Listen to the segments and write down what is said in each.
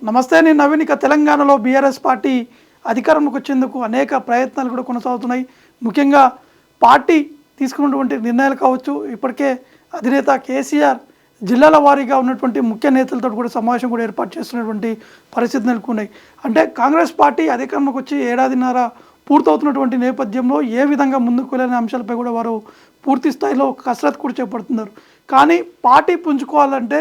నమస్తే, నేను నవీన్. ఇక తెలంగాణలో బీఆర్ఎస్ పార్టీ అధికారంలోకి వచ్చేందుకు అనేక ప్రయత్నాలు కూడా కొనసాగుతున్నాయి. ముఖ్యంగా పార్టీ తీసుకున్నటువంటి నిర్ణయాలు కావచ్చు, ఇప్పటికే అధినేత కేసీఆర్ జిల్లాల వారీగా ఉన్నటువంటి ముఖ్య నేతలతో కూడా సమావేశం కూడా ఏర్పాటు చేస్తున్నటువంటి పరిస్థితి నెలకొన్నాయి. అంటే కాంగ్రెస్ పార్టీ అధికారంలోకి వచ్చి ఏడాదిన్నర పూర్తవుతున్నటువంటి నేపథ్యంలో ఏ విధంగా ముందుకు వెళ్ళిన అంశాలపై కూడా వారు పూర్తి స్థాయిలో కసరత్తు కూడా చేపడుతున్నారు. కానీ పార్టీ పుంజుకోవాలంటే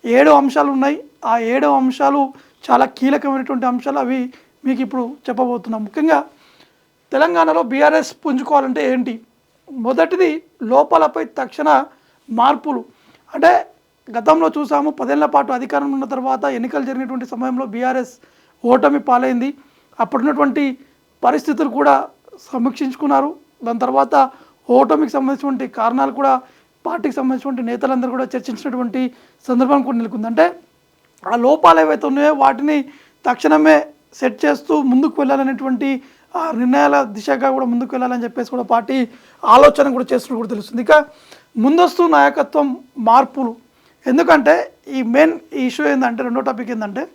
7 అంశాలు ఉన్నాయి. ఆ 7 అంశాలు చాలా కీలకమైనటువంటి అంశాలు. అవి మీకు ఇప్పుడు చెప్పబోతున్నాం. ముఖ్యంగా తెలంగాణలో బీఆర్ఎస్ పుంజుకోవాలంటే ఏంటి? మొదటిది లోపాలపై తక్షణ మార్పులు. అంటే గతంలో చూసాము, 10 ఏళ్ల పాటు అధికారంలో ఉన్న తర్వాత ఎన్నికలు జరిగినటువంటి సమయంలో బీఆర్ఎస్ ఓటమి పాలైంది. అప్పుడున్నటువంటి పరిస్థితులు కూడా సమీక్షించుకున్నారు. దాని తర్వాత ఓటమికి సంబంధించినటువంటి కారణాలు కూడా పార్టీకి సంబంధించినటువంటి నేతలందరూ కూడా చర్చించినటువంటి సందర్భం కూడా నెలకొంది. అంటే ఆ లోపాలు ఏవైతే ఉన్నాయో వాటిని తక్షణమే సెట్ చేస్తూ ముందుకు వెళ్ళాలనేటువంటి ఆ నిర్ణయాల దిశగా కూడా ముందుకు వెళ్ళాలని చెప్పేసి కూడా పార్టీ ఆలోచన కూడా చేస్తున్నట్టు కూడా తెలుస్తుంది. ఇక ముందస్తు నాయకత్వం మార్పులు. ఎందుకంటే ఈ మెయిన్ ఇష్యూ ఏంటంటే, రెండో టాపిక్ ఏంటంటే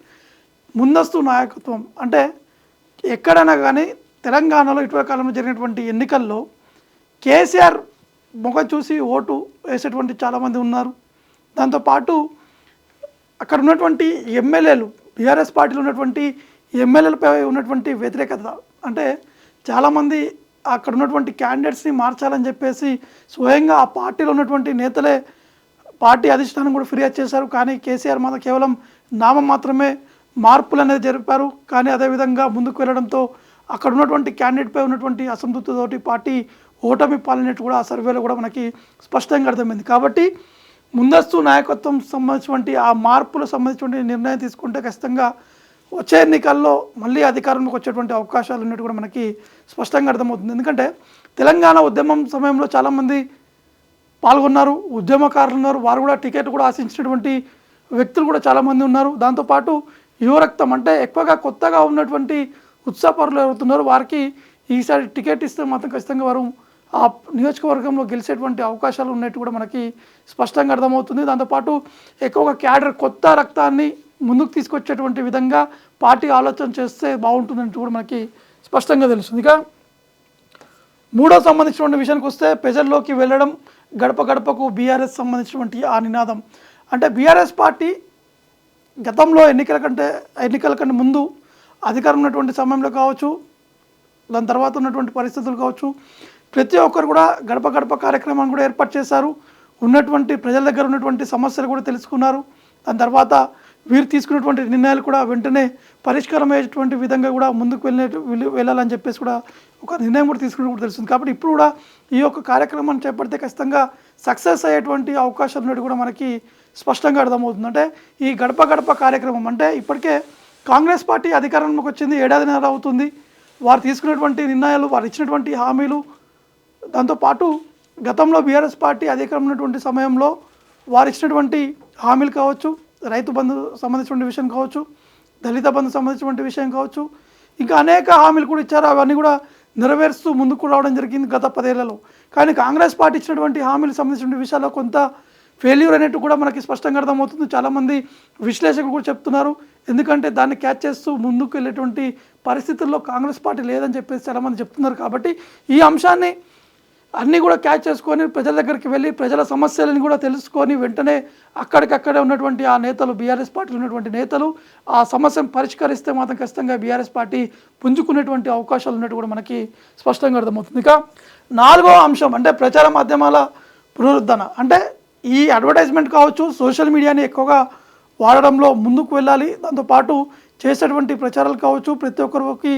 ముందస్తు నాయకత్వం. అంటే ఎక్కడైనా కానీ తెలంగాణలో ఇటీవల కాలంలో జరిగినటువంటి ఎన్నికల్లో కేసీఆర్ ముఖం చూసి ఓటు వేసేటువంటి చాలామంది ఉన్నారు. దాంతోపాటు అక్కడ ఉన్నటువంటి ఎమ్మెల్యేలు, బీఆర్ఎస్ పార్టీలో ఉన్నటువంటి ఎమ్మెల్యేలపై ఉన్నటువంటి వ్యతిరేకత, అంటే చాలామంది అక్కడ ఉన్నటువంటి క్యాండిడేట్స్ని మార్చాలని చెప్పేసి స్వయంగా ఆ పార్టీలో ఉన్నటువంటి నేతలే పార్టీ అధిష్టానం కూడా ఫిర్యాదు చేశారు. కానీ కేసీఆర్ మాత్రం కేవలం నామం మాత్రమే మార్పులు అనేది జరిపారు. కానీ అదేవిధంగా ముందుకు వెళ్ళడంతో అక్కడ ఉన్నటువంటి క్యాండిడేట్పై ఉన్నటువంటి అసంతృప్తితోటి పార్టీ ఓటమి పాలనట్టు కూడా ఆ సర్వేలో కూడా మనకి స్పష్టంగా అర్థమైంది. కాబట్టి ముందస్తు నాయకత్వం సంబంధించినటువంటి ఆ మార్పులకు సంబంధించినటువంటి నిర్ణయం తీసుకుంటే ఖచ్చితంగా వచ్చే ఎన్నికల్లో మళ్ళీ అధికారంలోకి వచ్చేటువంటి అవకాశాలు ఉన్నట్టు కూడా మనకి స్పష్టంగా అర్థమవుతుంది. ఎందుకంటే తెలంగాణ ఉద్యమం సమయంలో చాలామంది పాల్గొన్నారు, ఉద్యమకారులు ఉన్నారు. వారు కూడా టికెట్ కూడా ఆశించినటువంటి వ్యక్తులు కూడా చాలామంది ఉన్నారు. దాంతోపాటు యువరక్తం, అంటే ఎక్కువగా కొత్తగా ఉన్నటువంటి ఉత్సాహపరులు ఎవరుతున్నారో వారికి ఈసారి టికెట్ ఇస్తే మాత్రం ఖచ్చితంగా వారు ఆ నియోజకవర్గంలో గెలిచేటువంటి అవకాశాలు ఉన్నట్టు కూడా మనకి స్పష్టంగా అర్థమవుతుంది. దాంతోపాటు ఎక్కువగా క్యాడర్, కొత్త రక్తాన్ని ముందుకు తీసుకొచ్చేటువంటి విధంగా పార్టీ ఆలోచన చేస్తే బాగుంటుందంటూ కూడా మనకి స్పష్టంగా తెలుస్తుంది. ఇక మూడో సంబంధించినటువంటి విషయానికి వస్తే ప్రజల్లోకి వెళ్ళడం, గడప గడపకు బీఆర్ఎస్ సంబంధించినటువంటి ఆ నినాదం. అంటే బీఆర్ఎస్ పార్టీ గతంలో ఎన్నికల కంటే ముందు అధికారం ఉన్నటువంటి సమయంలో కావచ్చు, దాని తర్వాత ఉన్నటువంటి పరిస్థితులు కావచ్చు, ప్రతి ఒక్కరు కూడా గడప గడప కార్యక్రమాన్ని కూడా ఏర్పాటు చేశారు. ఉన్నటువంటి ప్రజల దగ్గర ఉన్నటువంటి సమస్యలు కూడా తెలుసుకున్నారు. దాని తర్వాత వీరు తీసుకున్నటువంటి నిర్ణయాలు కూడా వెంటనే పరిష్కారం అయ్యేటువంటి విధంగా కూడా ముందుకు వెళ్ళాలని చెప్పేసి కూడా ఒక నిర్ణయం కూడా తీసుకున్నట్టు కూడా తెలుస్తుంది. కాబట్టి ఇప్పుడు కూడా ఈ యొక్క కార్యక్రమాన్ని చేపడితే ఖచ్చితంగా సక్సెస్ అయ్యేటువంటి అవకాశం ఉన్నట్టు కూడా మనకి స్పష్టంగా అర్థమవుతుంది. అంటే ఈ గడప గడప కార్యక్రమం అంటే ఇప్పటికే కాంగ్రెస్ పార్టీ అధికారంలోకి వచ్చింది, ఏడాదిన్నర అవుతుంది. వారు తీసుకున్నటువంటి నిర్ణయాలు, వారు ఇచ్చినటువంటి హామీలు, దాంతోపాటు గతంలో బీఆర్ఎస్ పార్టీ అధికారం ఉన్నటువంటి సమయంలో వారు ఇచ్చినటువంటి హామీలు కావచ్చు, రైతు బంధు సంబంధించిన విషయం కావచ్చు, దళిత బంధు సంబంధించినటువంటి విషయం కావచ్చు, ఇంకా అనేక హామీలు కూడా ఇచ్చారు. అవన్నీ కూడా నెరవేరుస్తూ ముందుకు రావడం జరిగింది గత 10 ఏళ్లలో. కానీ కాంగ్రెస్ పార్టీ ఇచ్చినటువంటి హామీలకు సంబంధించిన విషయాల్లో కొంత ఫెయిల్యూర్ అనేట్టు కూడా మనకి స్పష్టంగా అర్థమవుతుంది. చాలామంది విశ్లేషకులు కూడా చెప్తున్నారు. ఎందుకంటే దాన్ని క్యాచ్ చేస్తూ ముందుకు వెళ్ళేటువంటి పరిస్థితుల్లో కాంగ్రెస్ పార్టీ లేదని చెప్పేసి చాలామంది చెప్తున్నారు. కాబట్టి ఈ అంశాన్ని అన్నీ కూడా క్యాచ్ చేసుకొని ప్రజల దగ్గరికి వెళ్ళి ప్రజల సమస్యలను కూడా తెలుసుకొని వెంటనే అక్కడికక్కడే ఉన్నటువంటి ఆ నేతలు, బీఆర్ఎస్ పార్టీలో ఉన్నటువంటి నేతలు ఆ సమస్యను పరిష్కరిస్తే మాత్రం ఖచ్చితంగా బీఆర్ఎస్ పార్టీ పుంజుకునేటువంటి అవకాశాలు ఉన్నట్టు కూడా మనకి స్పష్టంగా అర్థమవుతుంది. ఇక 4వ అంశం అంటే ప్రచార మాధ్యమాల పునరుద్ధరణ. అంటే ఈ అడ్వర్టైజ్మెంట్ కావచ్చు, సోషల్ మీడియాని ఎక్కువగా వాడడంలో ముందుకు వెళ్ళాలి. దాంతోపాటు చేసేటువంటి ప్రచారాలు కావచ్చు ప్రతి ఒక్కరికి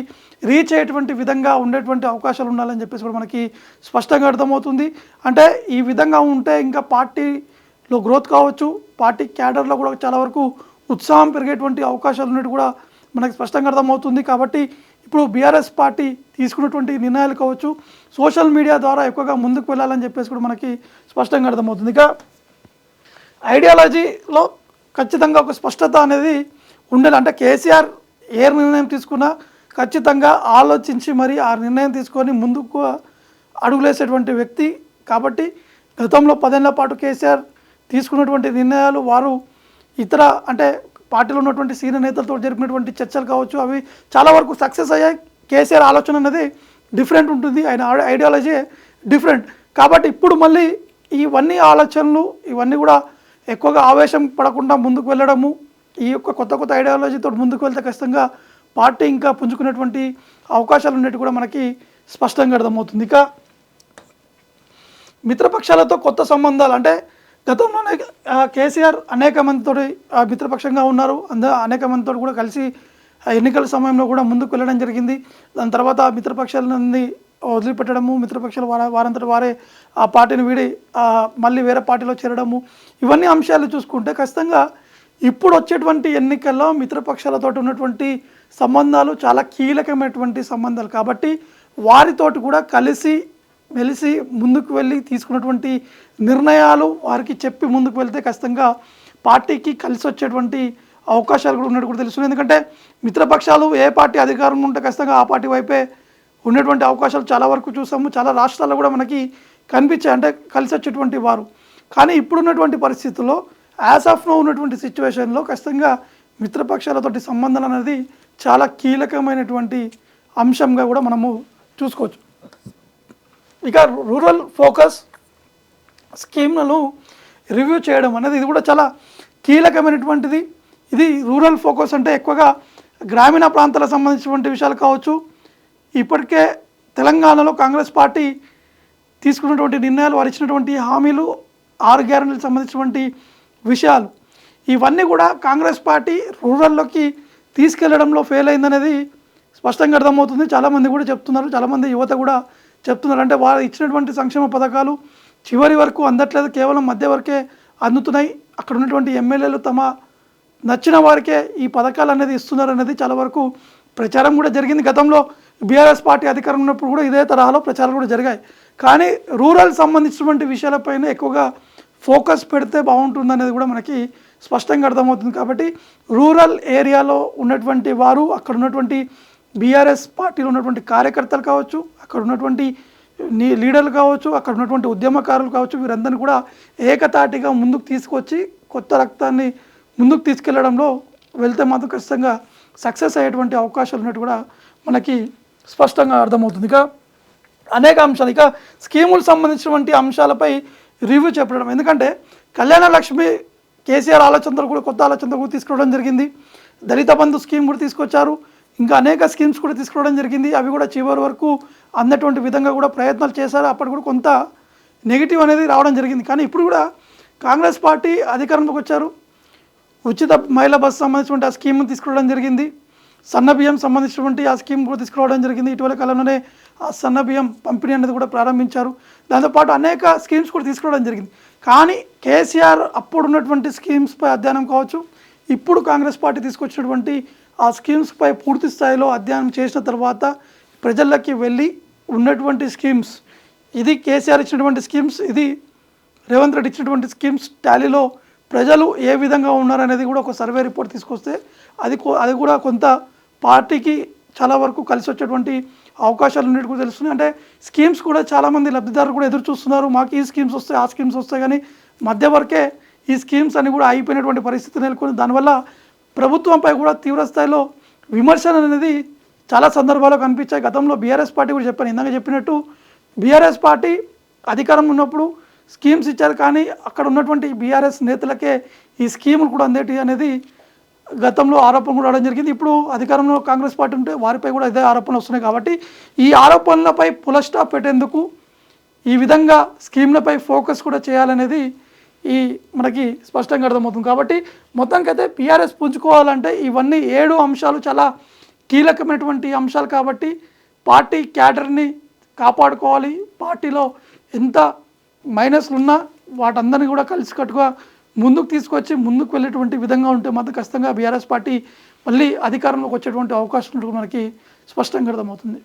రీచ్ అయ్యేటువంటి విధంగా ఉండేటువంటి అవకాశాలు ఉండాలని చెప్పేసి కూడా మనకి స్పష్టంగా అర్థమవుతుంది. అంటే ఈ విధంగా ఉంటే ఇంకా పార్టీలో గ్రోత్ కావచ్చు, పార్టీ క్యాడర్లో కూడా చాలా వరకు ఉత్సాహం పెరిగేటువంటి అవకాశాలు ఉన్నట్టు కూడా మనకి స్పష్టంగా అర్థమవుతుంది. కాబట్టి ఇప్పుడు బీఆర్ఎస్ పార్టీ తీసుకున్నటువంటి నిర్ణయాలు కావచ్చు, సోషల్ మీడియా ద్వారా ఎక్కువగా ముందుకు వెళ్ళాలని చెప్పేసి కూడా మనకి స్పష్టంగా అర్థమవుతుంది. ఇక ఐడియాలజీలో ఖచ్చితంగా ఒక స్పష్టత అనేది ఉండాలి. అంటే కేసీఆర్ ఏ నిర్ణయం తీసుకున్నా ఖచ్చితంగా ఆలోచించి మరి ఆ నిర్ణయం తీసుకొని ముందుకు అడుగులేసేటువంటి వ్యక్తి. కాబట్టి గతంలో 10 ఏళ్ల పాటు కేసీఆర్ తీసుకున్నటువంటి నిర్ణయాలు వారు ఇతర అంటే పార్టీలో ఉన్నటువంటి సీనియర్ నేతలతో జరిపినటువంటి చర్చలు కావచ్చు, అవి చాలా వరకు సక్సెస్ అయ్యాయి. కేసీఆర్ ఆలోచన అనేది డిఫరెంట్ ఉంటుంది, ఆయన ఐడియాలజీ డిఫరెంట్. కాబట్టి ఇప్పుడు మళ్ళీ ఇవన్నీ ఆలోచనలు ఇవన్నీ కూడా ఎక్కువగా ఆవేశం పడకుండా ముందుకు వెళ్ళడము, ఈ యొక్క కొత్త కొత్త ఐడియాలజీతో ముందుకు వెళ్తే ఖచ్చితంగా పార్టీ ఇంకా పుంజుకునేటువంటి అవకాశాలు ఉన్నట్టు కూడా మనకి స్పష్టంగా అర్థమవుతుంది. ఇక మిత్రపక్షాలతో కొత్త సంబంధాలు అంటే గతంలోనే కేసీఆర్ అనేక మందితో మిత్రపక్షంగా ఉన్నారు, అనేక మందితో కూడా కలిసి ఎన్నికల సమయంలో కూడా ముందుకు వెళ్ళడం జరిగింది. దాని తర్వాత మిత్రపక్షాలని వదిలిపెట్టడము, మిత్రపక్షాలు వారంతట వారే ఆ పార్టీని వీడి మళ్ళీ వేరే పార్టీలో చేరడము, ఇవన్నీ అంశాలు చూసుకుంటే ఖచ్చితంగా ఇప్పుడు వచ్చేటువంటి ఎన్నికల్లో మిత్రపక్షాలతో ఉన్నటువంటి సంబంధాలు చాలా కీలకమైనటువంటి సంబంధాలు. కాబట్టి వారితోటి కూడా కలిసి మెలిసి ముందుకు వెళ్ళి తీసుకున్నటువంటి నిర్ణయాలు వారికి చెప్పి ముందుకు వెళ్తే ఖచ్చితంగా పార్టీకి కలిసి వచ్చేటువంటి అవకాశాలు కూడా ఉన్నట్టు కూడా తెలుస్తుంది. ఎందుకంటే మిత్రపక్షాలు ఏ పార్టీ అధికారంలో ఉంటే ఖచ్చితంగా ఆ పార్టీ వైపే ఉన్నటువంటి అవకాశాలు చాలా వరకు చూసాము, చాలా రాష్ట్రాల్లో కూడా మనకి కనిపించాయి, అంటే కలిసి వచ్చేటువంటి వారు. కానీ ఇప్పుడున్నటువంటి పరిస్థితుల్లో యాజ్ ఆఫ్ నో ఉన్నటువంటి సిచ్యువేషన్లో ఖచ్చితంగా మిత్రపక్షాలతోటి సంబంధాలు అనేది చాలా కీలకమైనటువంటి అంశంగా కూడా మనము చూసుకోవచ్చు. ఇక రూరల్ ఫోకస్ స్కీమ్లను రివ్యూ చేయడం అనేది ఇది కూడా చాలా కీలకమైనటువంటిది. ఇది రూరల్ ఫోకస్ అంటే ఎక్కువగా గ్రామీణ ప్రాంతాలకు సంబంధించినటువంటి విషయాలు కావచ్చు. ఇప్పటికే తెలంగాణలో కాంగ్రెస్ పార్టీ తీసుకున్నటువంటి నిర్ణయాలు, వారు ఇచ్చినటువంటి హామీలు, 6 గ్యారెంటీలకు సంబంధించినటువంటి విషయాలు, ఇవన్నీ కూడా కాంగ్రెస్ పార్టీ రూరల్లోకి తీసుకెళ్లడంలో ఫెయిల్ అయిందనేది స్పష్టంగా అర్థమవుతుంది. చాలామంది కూడా చెప్తున్నారు, చాలామంది యువత కూడా చెప్తున్నారు. అంటే వారు ఇచ్చినటువంటి సంక్షేమ పథకాలు చివరి వరకు అందట్లేదు, కేవలం మధ్య వరకే అందుతున్నాయి. అక్కడ ఉన్నటువంటి ఎమ్మెల్యేలు తమ నచ్చిన వారికే ఈ పథకాలు అనేది ఇస్తున్నారు అనేది చాలా వరకు ప్రచారం కూడా జరిగింది. గతంలో బీఆర్ఎస్ పార్టీ అధికారం ఉన్నప్పుడు కూడా ఇదే తరహాలో ప్రచారాలు కూడా జరిగాయి. కానీ రూరల్ సంబంధించినటువంటి విషయాలపైన ఎక్కువగా ఫోకస్ పెడితే బాగుంటుంది అనేది కూడా మనకి స్పష్టంగా అర్థమవుతుంది. కాబట్టి రూరల్ ఏరియాలో ఉన్నటువంటి వారు, అక్కడ ఉన్నటువంటి బీఆర్ఎస్ పార్టీలో ఉన్నటువంటి కార్యకర్తలు కావచ్చు, అక్కడ ఉన్నటువంటి లీడర్లు కావచ్చు, అక్కడ ఉన్నటువంటి ఉద్యమకారులు కావచ్చు, వీరందరినీ కూడా ఏకతాటిగా ముందుకు తీసుకొచ్చి కొత్త రక్తాన్ని ముందుకు తీసుకెళ్లడంలో వెళ్తే మాత్రం ఖచ్చితంగా సక్సెస్ అయ్యేటువంటి అవకాశాలు ఉన్నట్టు కూడా మనకి స్పష్టంగా అర్థమవుతుంది. ఇక అనేక అంశాలు, ఇక స్కీములకు సంబంధించినటువంటి అంశాలపై రివ్యూ చెప్పడం. ఎందుకంటే కళ్యాణ లక్ష్మి కేసీఆర్ ఆలోచనతో కూడా కొత్త ఆలోచనతో కూడా తీసుకురావడం జరిగింది. దళిత బంధు స్కీమ్ కూడా తీసుకొచ్చారు, ఇంకా అనేక స్కీమ్స్ కూడా తీసుకురావడం జరిగింది. అవి కూడా చివరి వరకు అందటువంటి విధంగా కూడా ప్రయత్నాలు చేశారు. అప్పటి కూడా కొంత నెగిటివ్ అనేది రావడం జరిగింది. కానీ ఇప్పుడు కూడా కాంగ్రెస్ పార్టీ అధికారంలోకి వచ్చారు, ఉచిత మహిళా బస్సు సంబంధించినటువంటి ఆ స్కీమ్ని తీసుకురావడం జరిగింది. సన్న బియ్యం సంబంధించినటువంటి ఆ స్కీమ్ కూడా తీసుకురావడం జరిగింది. ఇటీవల కాలంలోనే ఆ సన్న బియ్యం పంపిణీ అనేది కూడా ప్రారంభించారు. దాంతోపాటు అనేక స్కీమ్స్ కూడా తీసుకురావడం జరిగింది. కానీ కేసీఆర్ అప్పుడు ఉన్నటువంటి స్కీమ్స్పై అధ్యయనం కావచ్చు, ఇప్పుడు కాంగ్రెస్ పార్టీ తీసుకొచ్చినటువంటి ఆ స్కీమ్స్పై పూర్తి స్థాయిలో అధ్యయనం చేసిన తర్వాత ప్రజల్లోకి వెళ్ళి ఉన్నటువంటి స్కీమ్స్, ఇది కేసీఆర్ ఇచ్చినటువంటి స్కీమ్స్, ఇది రేవంత్ రెడ్డి ఇచ్చినటువంటి స్కీమ్స్ టాలీలో ప్రజలు ఏ విధంగా ఉన్నారనేది కూడా ఒక సర్వే రిపోర్ట్ తీసుకొస్తే అది కూడా కొంత పార్టీకి చాలా వరకు కలిసి వచ్చేటువంటి అవకాశాలు ఉన్నట్టు కూడా తెలుస్తున్నాయి. అంటే స్కీమ్స్ కూడా చాలామంది లబ్ధిదారులు కూడా ఎదురు చూస్తున్నారు, మాకు ఈ స్కీమ్స్ వస్తాయి, ఆ స్కీమ్స్ వస్తాయి, కానీ మధ్య వరకే ఈ స్కీమ్స్ అన్ని కూడా అయిపోయినటువంటి పరిస్థితి నెలకొని దానివల్ల ప్రభుత్వంపై కూడా తీవ్రస్థాయిలో విమర్శలు అనేది చాలా సందర్భాల్లో కనిపించాయి. గతంలో బీఆర్ఎస్ పార్టీ కూడా చెప్పాను, ఇందాక చెప్పినట్టు బీఆర్ఎస్ పార్టీ అధికారం ఉన్నప్పుడు స్కీమ్స్ ఇచ్చారు, కానీ అక్కడ ఉన్నటువంటి బీఆర్ఎస్ నేతలకే ఈ స్కీములు కూడా అందేటి అనేది గతంలో ఆరోపణ కూడా రావడం జరిగింది. ఇప్పుడు అధికారంలో కాంగ్రెస్ పార్టీ ఉంటే వారిపై కూడా ఇదే ఆరోపణలు వస్తున్నాయి. కాబట్టి ఈ ఆరోపణలపై పుల్ స్టాప్ పెట్టేందుకు ఈ విధంగా స్కీమ్లపై ఫోకస్ కూడా చేయాలనేది మనకి స్పష్టంగా అర్థమవుతుంది. కాబట్టి మొత్తానికైతే బీఆర్ఎస్ పుంజుకోవాలంటే ఇవన్నీ 7 అంశాలు చాలా కీలకమైనటువంటి అంశాలు. కాబట్టి పార్టీ క్యాడర్ని కాపాడుకోవాలి, పార్టీలో ఎంత మైనస్లు ఉన్నా వాటందరినీ కూడా కలిసికట్టుగా ముందుకు తీసుకొచ్చి ముందుకు వెళ్ళేటువంటి విధంగా ఉంటే మాత్రం ఖచ్చితంగా బీఆర్ఎస్ పార్టీ మళ్ళీ అధికారంలోకి వచ్చేటువంటి అవకాశం మనకి స్పష్టంగా అర్థమవుతుంది.